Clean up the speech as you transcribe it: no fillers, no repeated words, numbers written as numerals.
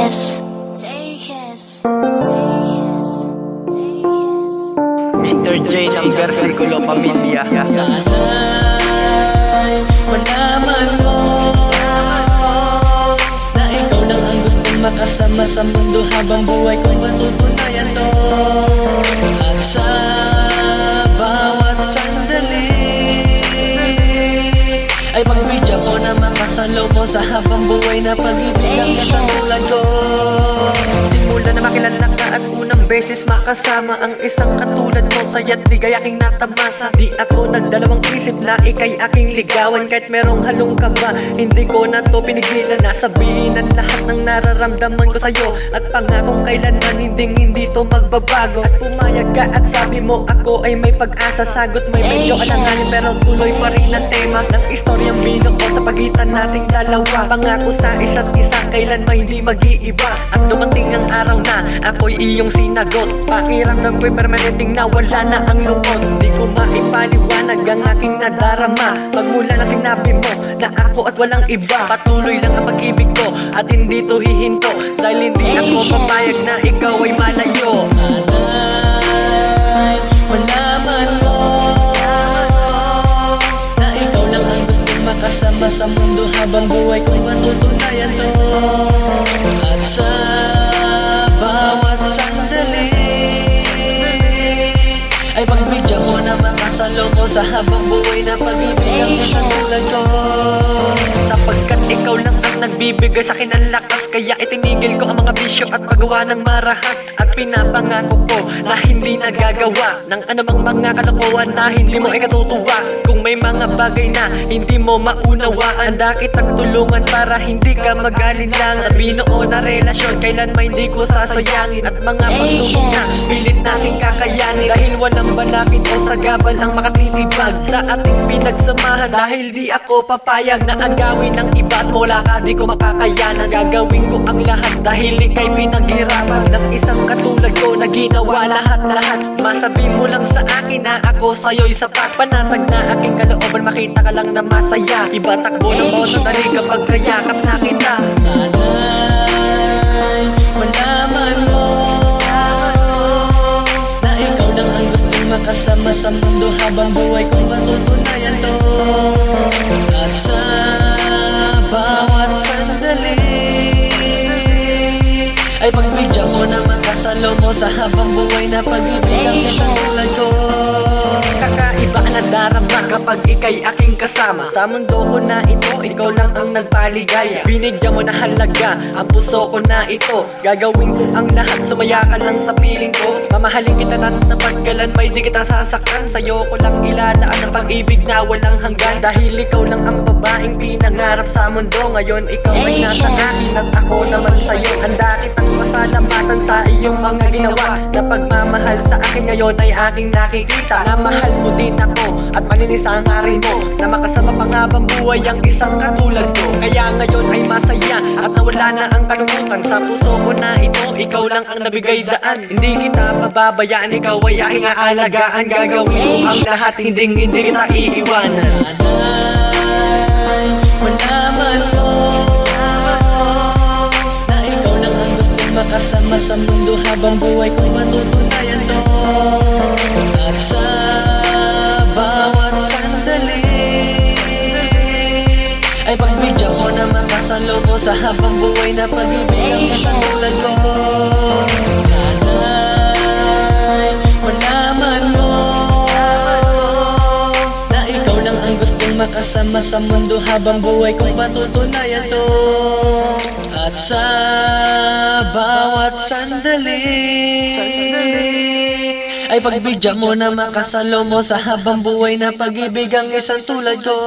J-Kes. Mr. J ng Versikulo Pamilya. Sana'y malaman mo na ikaw lang ang gustong makasama sa mundo habang buhay kong patutunayan to. At sa bawat sandali ay pagbigyan ko na makasalo mo sa habang buhay na pag-ibig ang isang tulad ko. Simula na makilala ka at unang beses makasama ang isang katulad mo, saya't ligay aking natamasa. Di ako nagdalawang isip na ikay aking ligawan, kahit merong halong kaba hindi ko na to pinigilan na sabihin ang lahat ng nararamdaman ko sa'yo at pangakong kailanman hindi to magbabago. At pumayag ka at sabi mo ako ay may pag-asa. Sagot may medyo alanganin pero tuloy pa rin ang tema ng istoryang binuo sa pagitan nating dalawa. Pangako sa isa't isa kailanman hindi mag-iiba. At dumating ang araw na ako'y iyong sinagot. Pakiramdam ko'y permanenteng nawala na ang lungkot. Di ko maipaliwanag ang aking nadarama magmula na sinabi mo na ako at walang iba. Patuloy lang ang pag-ibig ko at hindi to hihinto, dahil hindi ako papayag na ikaw ay malayo. Sana'y malaman mo na ikaw lang ang gustong makasama sa mundo habang buhay kong patutunayan to. At sa bawat sandali ay pagbigyan ko na makasalo mo sa habang buhay na pag-ibig ang isang tulad ko. Sapagkat ikaw lang ang nagbibigay sa akin ng lakas, kaya itinigil ko ang mga bisyo at paggawa ng marahas. At pinapangako ko na hindi nagagawa ng anumang mga kalokohan na hindi mo ikatutuwa. Kung may mga bagay na hindi mo maunawaan, handa kitang tulungan para hindi ka mag-alinlangan. Sa binuo na relasyon kailanman hindi ko sasayangin, at mga pagsubok na pilit nating kakayanin, dahil walang balakid o sagabal ang makatitibag sa ating pinagsamahan. Dahil di ako papayag na agawin ng iba at wala ka di ko makakayanan. Gagawin ko ang lahat dahil ika'y pinaghirapan ng isang katulad ko na ginawa lahat-lahat. Masabi mo lang sa akin na ako sa'yo'y sapat. Panatag na aking kalooban, makita ka lang na masaya. Iba takbo ng bawat sandali kapag kayakap na kita. Sana'y malaman mo na ikaw lang ang gustong makasama sa mundo habang buhay kong patutunayan to. At sa bawat sandali ay pagbigyan ko na makasalo mo sa habang buhay na pag-ibig ang isang tulad ko. Kakaiba na darama kapag ika'y aking kasama sa mundo ko na ito, ikaw lang ang nagpaligaya. Binigyan mo na halaga ang puso ko na ito. Gagawin ko ang lahat, sumaya ka lang sa piling ko. Mamahalin kita na napagkalan, may di kita sasaktan. Sa'yo ko lang ilalaan ang pag-ibig na walang hanggan, dahil ikaw lang ang babaeng pinangarap sa mundo. Ngayon ikaw ay nasa akin at ako naman sa'yo. Handa kitang pasalamatan sa iyong mga ginawa, na pagmamahal sa akin ngayon ay aking nakikita. Na mahal mo din ako at malinis ang arin mo, na makasama pang habang buhay ang isang katulad ko. Kaya ngayon ay masaya at nawala na ang kalungkutan. Sa puso ko na ito, ikaw lang ang nabigay daan. Hindi kita pababayaan, ikaw ay aking aalagaan. Gagawin ko ang lahat, hindi kita iiwanan. Sana'y malaman mo na ikaw lang ang gustong makasama sa mundo habang buhay kong patutunayan to. At sa bawat sandali ay pagbigyan ko na makasalo mo sa habang buhay na pag-ibig ang isang tulad ko. Sana'y malaman mo na ikaw lang ang gustong makasama sa mundo habang buhay kong patutunayan to. At sa bawat sandali ay pagbigyan mo na makasalo mo sa habang buhay na pag-ibig ang isang tulad ko.